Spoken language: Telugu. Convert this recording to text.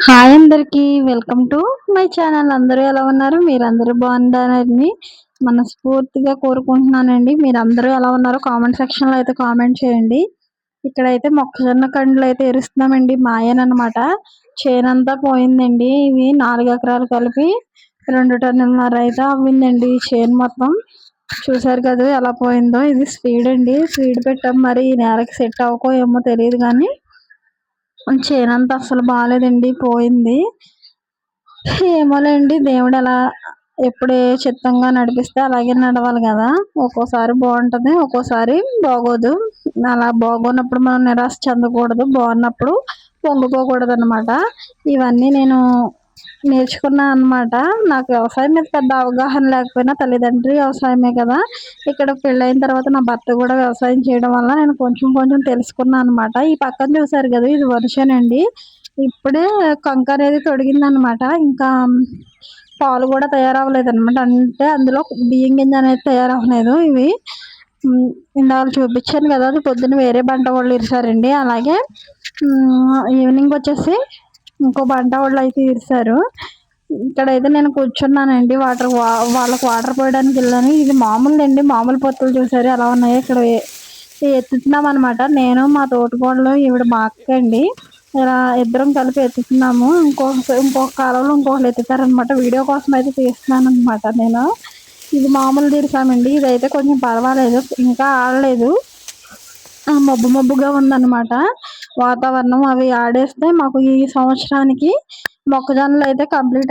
హాయ్ అందరికి వెల్కమ్ టు మై ఛానల్. అందరూ ఎలా ఉన్నారు? మీరందరూ బాగున్నారని మనస్ఫూర్తిగా కోరుకుంటున్నానండి. మీరందరూ ఎలా ఉన్నారో కామెంట్ సెక్షన్లో అయితే కామెంట్ చేయండి. ఇక్కడైతే మొక్కజొన్న కండ్లు అయితే ఎరుస్తున్నామండి. మాయనమాట చేనంతా పోయిందండి. ఇవి 4 ఎకరాలు కలిపి 2 టన్నులన్నర అయితే అవ్విందండి. చేను మొత్తం చూసారు కదా ఎలా పోయిందో. ఇది స్పీడ్ అండి, స్పీడ్ పెట్టాం. మరి ఈ నేలకి సెట్ అవ్వకో ఏమో తెలియదు కానీ చేనంతా అస్సలు బాగాలేదండి, పోయింది. ఏమోలేండి, దేవుడు అలా ఎప్పుడు చిత్తంగా నడిపిస్తే అలాగే నడవాలి కదా. ఒక్కోసారి బాగుంటుంది, ఒక్కోసారి బాగోదు. అలా బాగోనప్పుడు మనం నిరాశ చెందకూడదు, బాగున్నప్పుడు పొంగిపోకూడదు అనమాట. ఇవన్నీ నేను నేర్చుకున్నా అనమాట. నాకు వ్యవసాయం మీద పెద్ద అవగాహన లేకపోయినా తల్లిదండ్రి వ్యవసాయమే కదా. ఇక్కడ పెళ్ళైన తర్వాత నా భర్త కూడా వ్యవసాయం చేయడం వల్ల నేను కొంచెం కొంచెం తెలుసుకున్నాను అనమాట. ఈ పక్కన చూసారు కదా, ఇది వరుషనండి. ఇప్పుడే కంక అనేది తొడిగిందనమాట. ఇంకా పాలు కూడా తయారవ్వలేదు అనమాట. అంటే అందులో బియ్యం గింజ అనేది తయారవ్వలేదు. ఇవి ఇందాక చూపించాను కదా, అది పొద్దున్న వేరే బంట వాళ్ళు ఇరిసారండి. అలాగే ఈవినింగ్ వచ్చేసి ఇంకో బంట వాళ్ళు అయితే ఇరిసారు. ఇక్కడైతే నేను కూర్చున్నానండి. వాళ్ళకి వాటర్ పోయడానికి వెళ్ళాను. ఇది మామూలు అండి, మామూలు పొత్తులు చూసారు ఎలా ఉన్నాయో. ఇక్కడ ఎత్తుతున్నాం అనమాట. నేను మా తోటికోడలు, ఈవిడ మా అక్క అండి. ఇలా ఇద్దరం కలిపి ఎత్తుతున్నాము. ఇంకొక కాలంలో ఇంకొకరు ఎత్తుతారనమాట. వీడియో కోసం అయితే తీస్తున్నాను అనమాట నేను. ఇది మామూలు తీసామండి. ఇదైతే కొంచెం పర్వాలేదు, ఇంకా ఆడలేదు, మబ్బు మబ్బుగా ఉందన్నమాట వాతావరణం. అవి ఆడేస్తే మాకు ఈ సంవత్సరానికి మొక్కజొన్నలు అయితే కంప్లీట్